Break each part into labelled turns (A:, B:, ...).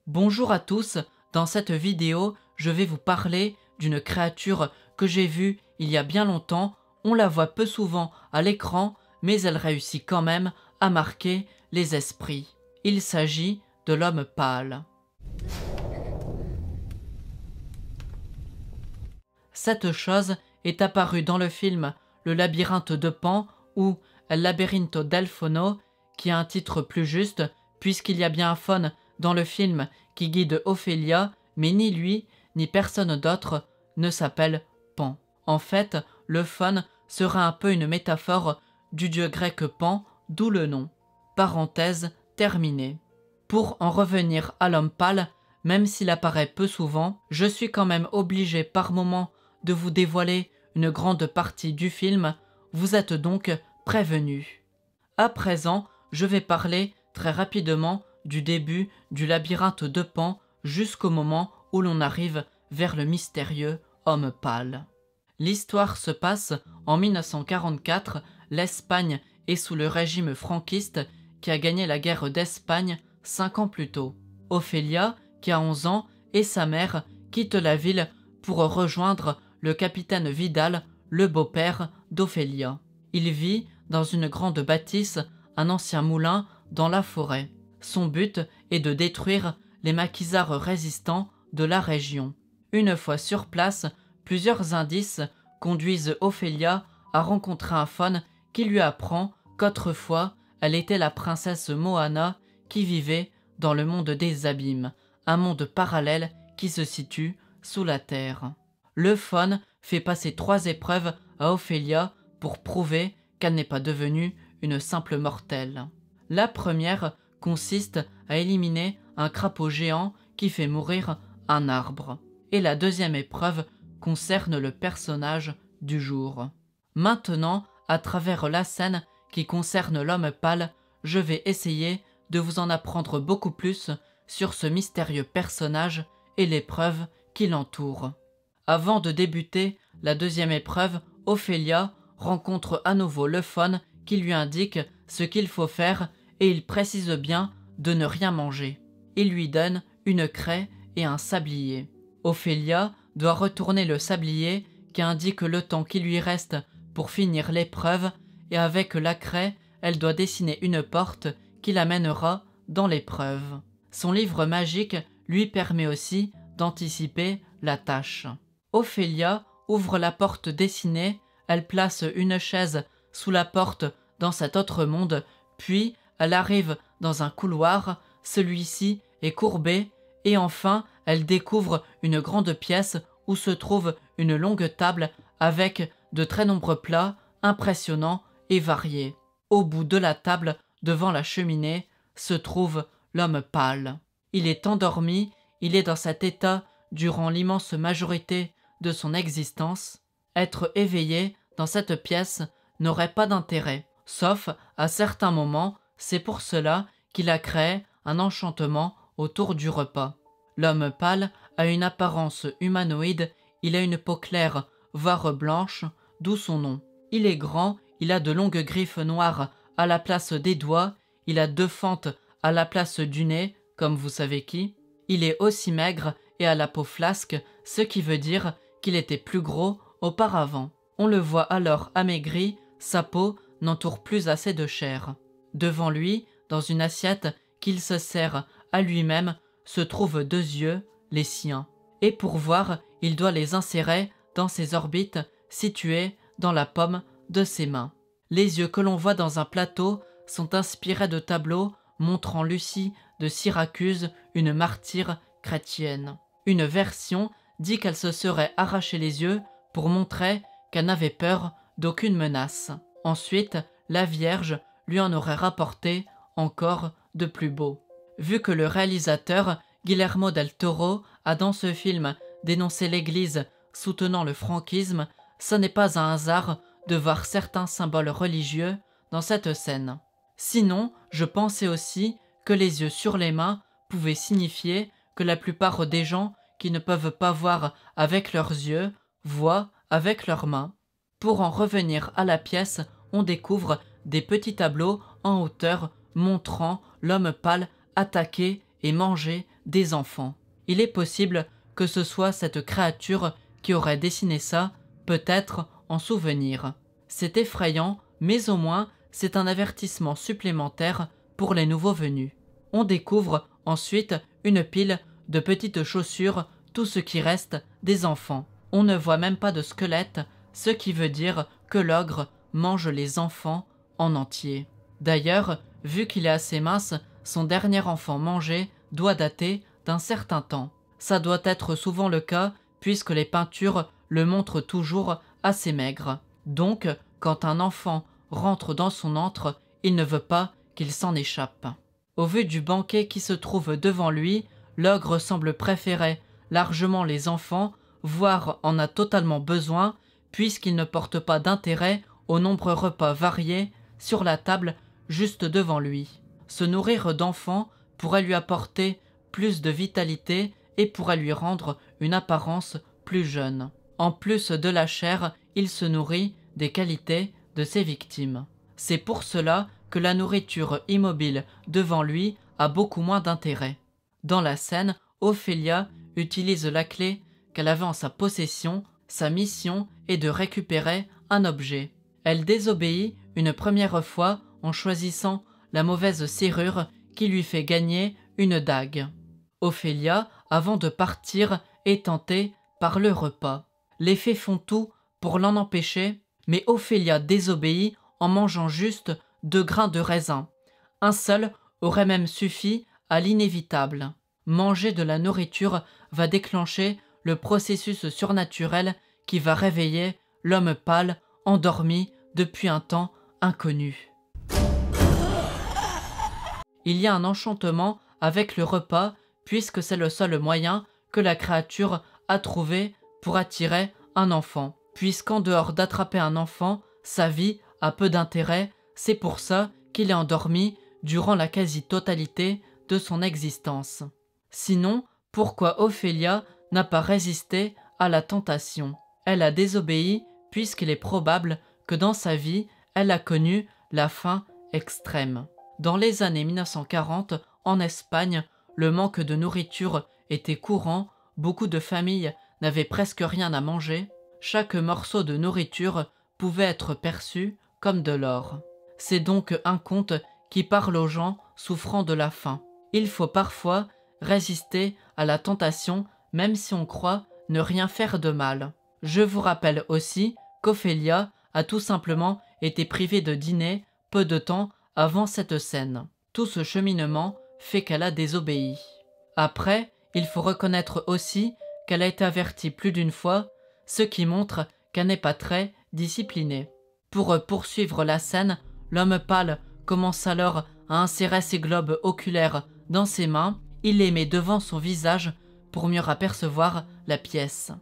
A: Bonjour à tous, dans cette vidéo, je vais vous parler d'une créature que j'ai vue il y a bien longtemps. On la voit peu souvent à l'écran, mais elle réussit quand même à marquer les esprits. Il s'agit de l'homme pâle. Cette chose est apparue dans le film Le labyrinthe de Pan ou El laberinto del fauno, qui a un titre plus juste puisqu'il y a bien un faune dans le film qui guide Ophélia, mais ni lui ni personne d'autre ne s'appelle Pan. En fait, le faune sera un peu une métaphore du dieu grec Pan, d'où le nom. Parenthèse terminée. Pour en revenir à l'homme pâle, même s'il apparaît peu souvent, je suis quand même obligé par moment de vous dévoiler une grande partie du film. Vous êtes donc prévenus. À présent, je vais parler très rapidement du début du labyrinthe de Pan jusqu'au moment où l'on arrive vers le mystérieux homme pâle. L'histoire se passe en 1944, l'Espagne est sous le régime franquiste qui a gagné la guerre d'Espagne 5 ans plus tôt. Ophélia, qui a 11 ans, et sa mère quittent la ville pour rejoindre le capitaine Vidal, le beau-père d'Ophélia. Il vit dans une grande bâtisse, un ancien moulin dans la forêt. Son but est de détruire les maquisards résistants de la région. Une fois sur place, plusieurs indices conduisent Ophélia à rencontrer un faune qui lui apprend qu'autrefois elle était la princesse Moana qui vivait dans le monde des abîmes, un monde parallèle qui se situe sous la terre. Le faune fait passer 3 épreuves à Ophélia pour prouver qu'elle n'est pas devenue une simple mortelle. La première consiste à éliminer un crapaud géant qui fait mourir un arbre. Et la deuxième épreuve concerne le personnage du jour. Maintenant, à travers la scène qui concerne l'homme pâle, je vais essayer de vous en apprendre beaucoup plus sur ce mystérieux personnage et l'épreuve qui l'entoure. Avant de débuter la deuxième épreuve, Ophélia rencontre à nouveau le faune qui lui indique ce qu'il faut faire et il précise bien de ne rien manger. Il lui donne une craie et un sablier. Ophélia doit retourner le sablier qui indique le temps qui lui reste pour finir l'épreuve et avec la craie, elle doit dessiner une porte qui l'amènera dans l'épreuve. Son livre magique lui permet aussi d'anticiper la tâche. Ophélia ouvre la porte dessinée, elle place une chaise sous la porte dans cet autre monde, puis elle arrive dans un couloir, celui-ci est courbé, et enfin elle découvre une grande pièce où se trouve une longue table avec de très nombreux plats impressionnants et variés. Au bout de la table, devant la cheminée, se trouve l'homme pâle. Il est endormi, il est dans cet état durant l'immense majorité de son existence. Être éveillé dans cette pièce n'aurait pas d'intérêt, sauf à certains moments. C'est pour cela qu'il a créé un enchantement autour du repas. L'homme pâle a une apparence humanoïde, il a une peau claire, voire blanche, d'où son nom. Il est grand, il a de longues griffes noires à la place des doigts, il a 2 fentes à la place du nez, comme vous savez qui. Il est aussi maigre et a la peau flasque, ce qui veut dire qu'il était plus gros auparavant. On le voit alors amaigri, sa peau n'entoure plus assez de chair. Devant lui, dans une assiette qu'il se sert à lui-même, se trouvent 2 yeux, les siens. Et pour voir, il doit les insérer dans ses orbites situées dans la paume de ses mains. Les yeux que l'on voit dans un plateau sont inspirés de tableaux montrant Lucie de Syracuse, une martyre chrétienne. Une version dit qu'elle se serait arraché les yeux pour montrer qu'elle n'avait peur d'aucune menace. Ensuite, la Vierge lui en aurait rapporté encore de plus beaux. Vu que le réalisateur Guillermo del Toro a dans ce film dénoncé l'Église soutenant le franquisme, ce n'est pas un hasard de voir certains symboles religieux dans cette scène. Sinon, je pensais aussi que les yeux sur les mains pouvaient signifier que la plupart des gens qui ne peuvent pas voir avec leurs yeux voient avec leurs mains. Pour en revenir à la pièce, on découvre des petits tableaux en hauteur montrant l'homme pâle attaquer et manger des enfants. Il est possible que ce soit cette créature qui aurait dessiné ça, peut-être en souvenir. C'est effrayant, mais au moins c'est un avertissement supplémentaire pour les nouveaux venus. On découvre ensuite une pile de petites chaussures, tout ce qui reste des enfants. On ne voit même pas de squelette, ce qui veut dire que l'ogre mange les enfants en entier. D'ailleurs, vu qu'il est assez mince, son dernier enfant mangé doit dater d'un certain temps. Ça doit être souvent le cas puisque les peintures le montrent toujours assez maigre. Donc, quand un enfant rentre dans son antre, il ne veut pas qu'il s'en échappe. Au vu du banquet qui se trouve devant lui, l'ogre semble préférer largement les enfants, voire en a totalement besoin, puisqu'il ne porte pas d'intérêt aux nombreux repas variés sur la table juste devant lui. Se nourrir d'enfants pourrait lui apporter plus de vitalité et pourrait lui rendre une apparence plus jeune. En plus de la chair, il se nourrit des qualités de ses victimes. C'est pour cela que la nourriture immobile devant lui a beaucoup moins d'intérêt. Dans la scène, Ophélia utilise la clé qu'elle avait en sa possession. Sa mission est de récupérer un objet. Elle désobéit une première fois en choisissant la mauvaise serrure qui lui fait gagner une dague. Ophélia, avant de partir, est tentée par le repas. Les fées font tout pour l'en empêcher, mais Ophélia désobéit en mangeant juste 2 grains de raisin. Un seul aurait même suffi à l'inévitable. Manger de la nourriture va déclencher le processus surnaturel qui va réveiller l'homme pâle endormi depuis un temps inconnu. Il y a un enchantement avec le repas puisque c'est le seul moyen que la créature a trouvé pour attirer un enfant. Puisqu'en dehors d'attraper un enfant, sa vie a peu d'intérêt, c'est pour ça qu'il est endormi durant la quasi-totalité de son existence. Sinon, pourquoi Ophélia n'a pas résisté à la tentation? Elle a désobéi puisqu'il est probable que dans sa vie, elle a connu la faim extrême. Dans les années 1940, en Espagne, le manque de nourriture était courant, beaucoup de familles n'avaient presque rien à manger. Chaque morceau de nourriture pouvait être perçu comme de l'or. C'est donc un conte qui parle aux gens souffrant de la faim. Il faut parfois résister à la tentation même si on croit ne rien faire de mal. Je vous rappelle aussi qu'Ophélia a tout simplement été privée de dîner peu de temps avant cette scène. Tout ce cheminement fait qu'elle a désobéi. Après, il faut reconnaître aussi qu'elle a été avertie plus d'une fois, ce qui montre qu'elle n'est pas très disciplinée. Pour poursuivre la scène, l'homme pâle commence alors à insérer ses globes oculaires dans ses mains. Il les met devant son visage pour mieux apercevoir la pièce.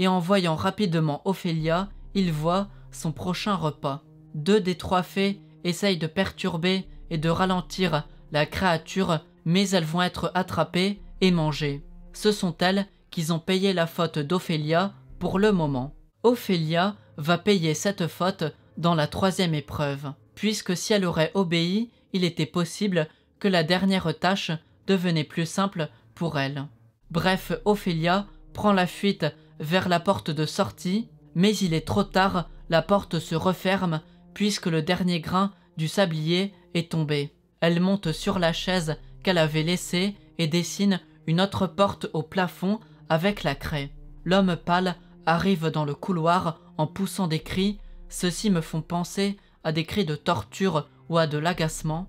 A: Et en voyant rapidement Ophélia, il voit son prochain repas. 2 des 3 fées essayent de perturber et de ralentir la créature, mais elles vont être attrapées et mangées. Ce sont elles qui ont payé la faute d'Ophélia pour le moment. Ophélia va payer cette faute dans la 3e épreuve, puisque si elle aurait obéi, il était possible que la dernière tâche devenait plus simple pour elle. Bref, Ophélia prend la fuite vers la porte de sortie, mais il est trop tard, la porte se referme puisque le dernier grain du sablier est tombé. Elle monte sur la chaise qu'elle avait laissée et dessine une autre porte au plafond avec la craie. L'homme pâle arrive dans le couloir en poussant des cris. Ceux-ci me font penser à des cris de torture ou à de l'agacement.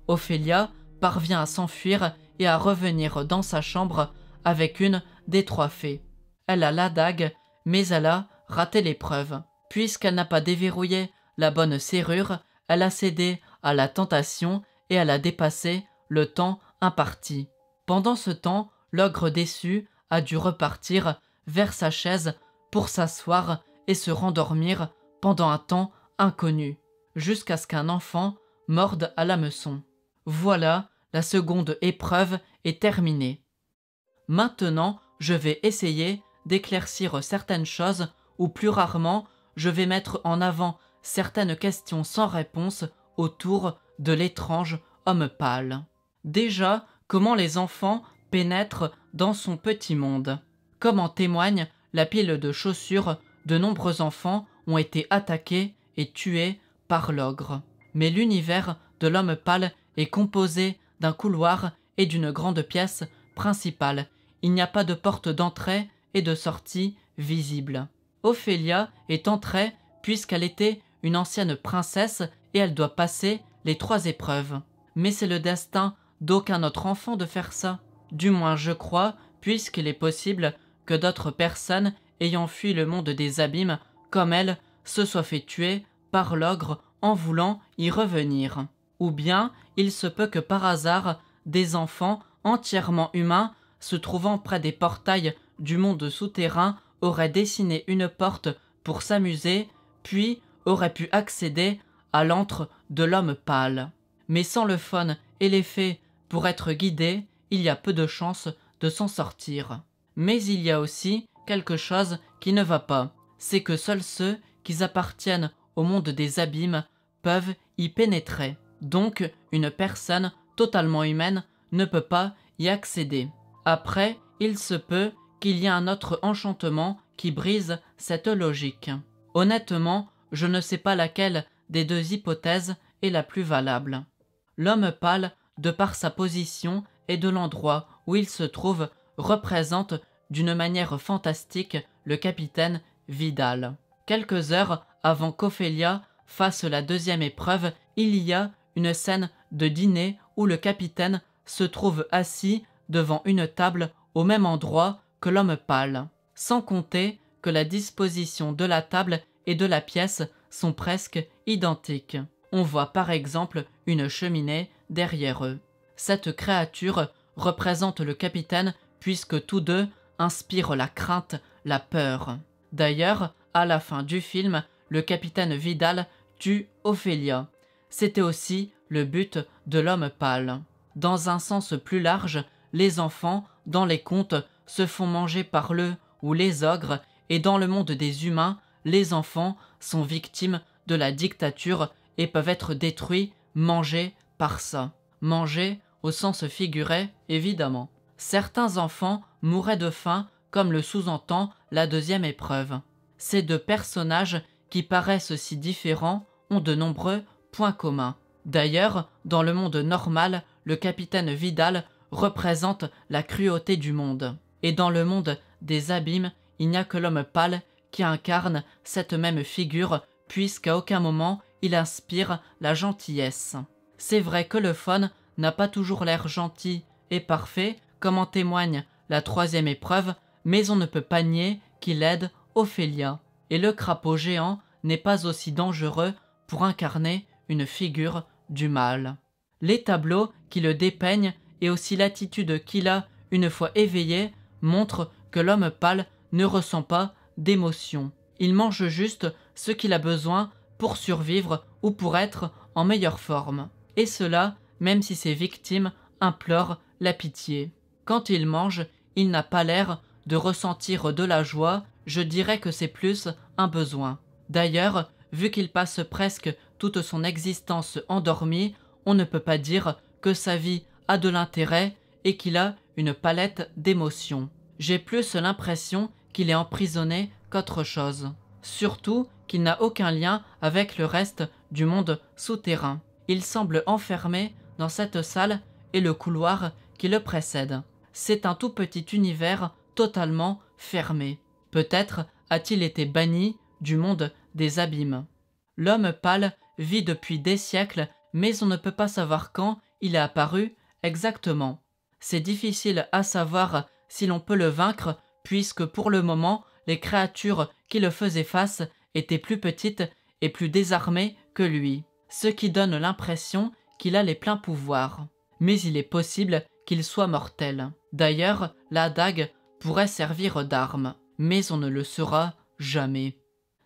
A: Ophélia parvient à s'enfuir et à revenir dans sa chambre avec une des 3 fées. Elle a la dague, mais elle a raté l'épreuve. Puisqu'elle n'a pas déverrouillé la bonne serrure, elle a cédé à la tentation et elle a dépassé le temps imparti. Pendant ce temps, l'ogre déçu a dû repartir vers sa chaise pour s'asseoir et se rendormir pendant un temps inconnu, jusqu'à ce qu'un enfant morde à l'hameçon. Voilà, la seconde épreuve est terminée. Maintenant, je vais essayer d'éclaircir certaines choses, ou plus rarement, je vais mettre en avant certaines questions sans réponse autour de l'étrange homme pâle. Déjà, comment les enfants pénètrent dans son petit monde. Comme en témoigne la pile de chaussures, de nombreux enfants ont été attaqués et tués par l'ogre. Mais l'univers de l'homme pâle est composé d'un couloir et d'une grande pièce principale. Il n'y a pas de porte d'entrée et de sortie visible. Ophélia est entrée puisqu'elle était une ancienne princesse et elle doit passer les 3 épreuves. Mais c'est le destin d'aucun autre enfant de faire ça. Du moins je crois, puisqu'il est possible que d'autres personnes ayant fui le monde des abîmes, comme elle, se soient fait tuer par l'ogre en voulant y revenir. Ou bien il se peut que par hasard, des enfants entièrement humains, se trouvant près des portails du monde souterrain, auraient dessiné une porte pour s'amuser, puis auraient pu accéder à l'antre de l'homme pâle. Mais sans le fun et les fées pour être guidés, il y a peu de chances de s'en sortir. Mais il y a aussi quelque chose qui ne va pas, c'est que seuls ceux qui appartiennent au monde des abîmes peuvent y pénétrer. Donc une personne totalement humaine ne peut pas y accéder. Après, il se peut qu'il y ait un autre enchantement qui brise cette logique. Honnêtement, je ne sais pas laquelle des 2 hypothèses est la plus valable. L'homme pâle, de par sa position et de l'endroit où il se trouve, représente d'une manière fantastique le capitaine Vidal. Quelques heures avant qu'Ophélia fasse la 2e épreuve, il y a une scène de dîner où le capitaine se trouve assis devant une table au même endroit que l'homme pâle, sans compter que la disposition de la table et de la pièce sont presque identiques. On voit par exemple une cheminée derrière eux. Cette créature représente le capitaine puisque tous deux inspirent la crainte, la peur. D'ailleurs, à la fin du film, le capitaine Vidal tue Ophélia. C'était aussi le but de l'homme pâle. Dans un sens plus large, les enfants, dans les contes, se font manger par le ou les ogres, et dans le monde des humains, les enfants sont victimes de la dictature et peuvent être détruits, mangés par ça. Mangés au sens figuré, évidemment. Certains enfants mouraient de faim, comme le sous-entend la 2e épreuve. Ces 2 personnages, qui paraissent si différents, ont de nombreux points communs. D'ailleurs, dans le monde normal, le capitaine Vidal représente la cruauté du monde. Et dans le monde des abîmes, il n'y a que l'homme pâle qui incarne cette même figure, puisqu'à aucun moment il inspire la gentillesse. C'est vrai que le faune n'a pas toujours l'air gentil et parfait, comme en témoigne la 3e épreuve, mais on ne peut pas nier qu'il aide Ophélia. Et le crapaud géant n'est pas aussi dangereux pour incarner une figure du mal. Les tableaux qui le dépeignent et aussi l'attitude qu'il a une fois éveillé montrent que l'homme pâle ne ressent pas d'émotion. Il mange juste ce qu'il a besoin pour survivre ou pour être en meilleure forme. Et cela, même si ses victimes implorent la pitié. Quand il mange, il n'a pas l'air de ressentir de la joie, je dirais que c'est plus un besoin. D'ailleurs, vu qu'il passe presque toute son existence endormi, on ne peut pas dire que sa vie a de l'intérêt et qu'il a une palette d'émotions. J'ai plus l'impression qu'il est emprisonné qu'autre chose. Surtout qu'il n'a aucun lien avec le reste du monde souterrain. Il semble enfermé dans cette salle et le couloir qui le précède. C'est un tout petit univers totalement fermé. Peut-être a-t-il été banni du monde des abîmes. L'homme pâle vit depuis des siècles, mais on ne peut pas savoir quand il est apparu exactement. C'est difficile à savoir si l'on peut le vaincre, puisque pour le moment, les créatures qui le faisaient face étaient plus petites et plus désarmées que lui, ce qui donne l'impression qu'il a les pleins pouvoirs. Mais il est possible qu'il soit mortel. D'ailleurs, la dague pourrait servir d'arme, mais on ne le saura jamais.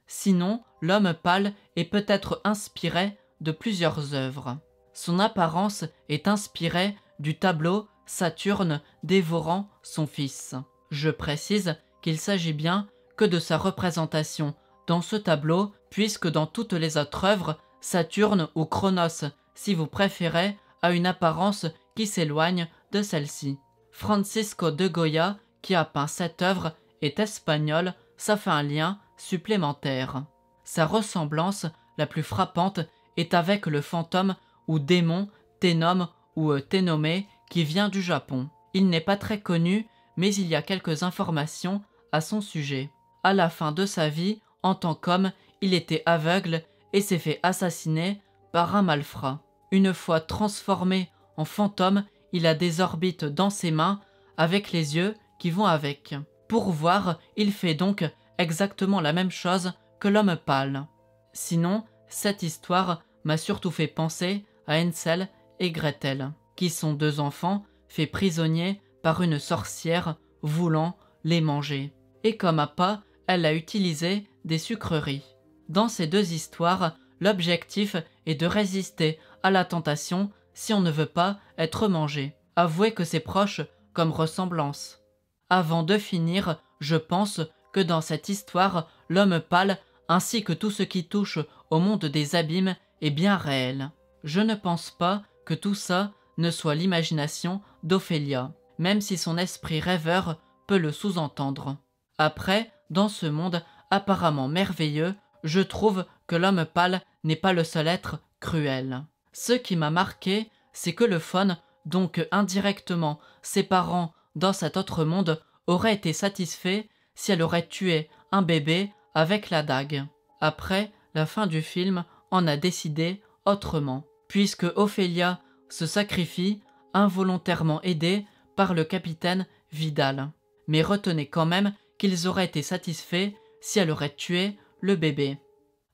A: Sinon, l'homme pâle est peut-être inspiré de plusieurs œuvres. Son apparence est inspirée du tableau Saturne dévorant son fils. Je précise qu'il s'agit bien que de sa représentation dans ce tableau, puisque dans toutes les autres œuvres, Saturne ou Cronos, si vous préférez, a une apparence qui s'éloigne de celle-ci. Francisco de Goya, qui a peint cette œuvre, est espagnol, ça fait un lien supplémentaire. Sa ressemblance la plus frappante est avec le fantôme ou démon Tenom ou Tenome qui vient du Japon. Il n'est pas très connu, mais il y a quelques informations à son sujet. À la fin de sa vie, en tant qu'homme, il était aveugle et s'est fait assassiner par un malfrat. Une fois transformé en fantôme, il a des orbites dans ses mains avec les yeux qui vont avec. Pour voir, il fait donc exactement la même chose que l'homme pâle. Sinon, cette histoire m'a surtout fait penser à Hansel et Gretel, qui sont deux enfants faits prisonniers par une sorcière voulant les manger. Et comme appât, elle a utilisé des sucreries. Dans ces deux histoires, l'objectif est de résister à la tentation si on ne veut pas être mangé. Avouez que c'est proche comme ressemblance. Avant de finir, je pense que dans cette histoire, l'homme pâle ainsi que tout ce qui touche au monde des abîmes est bien réel. Je ne pense pas que tout ça ne soit l'imagination d'Ophélia, même si son esprit rêveur peut le sous-entendre. Après, dans ce monde apparemment merveilleux, je trouve que l'homme pâle n'est pas le seul être cruel. Ce qui m'a marqué, c'est que le faune, donc indirectement ses parents dans cet autre monde, aurait été satisfait si elle aurait tué un bébé avec la dague. Après, la fin du film en a décidé autrement, puisque Ophélia se sacrifie, involontairement aidée par le capitaine Vidal. Mais retenez quand même qu'ils auraient été satisfaits si elle aurait tué le bébé.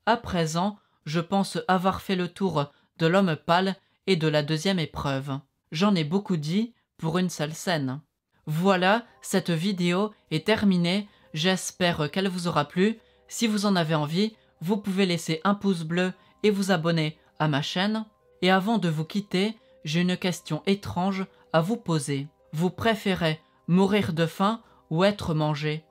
A: À présent, je pense avoir fait le tour de l'homme pâle et de la deuxième épreuve. J'en ai beaucoup dit pour une seule scène. Voilà, cette vidéo est terminée, j'espère qu'elle vous aura plu. Si vous en avez envie, vous pouvez laisser un pouce bleu et vous abonner à ma chaîne. Et avant de vous quitter, j'ai une question étrange à vous poser. Vous préférez mourir de faim ou être mangé ?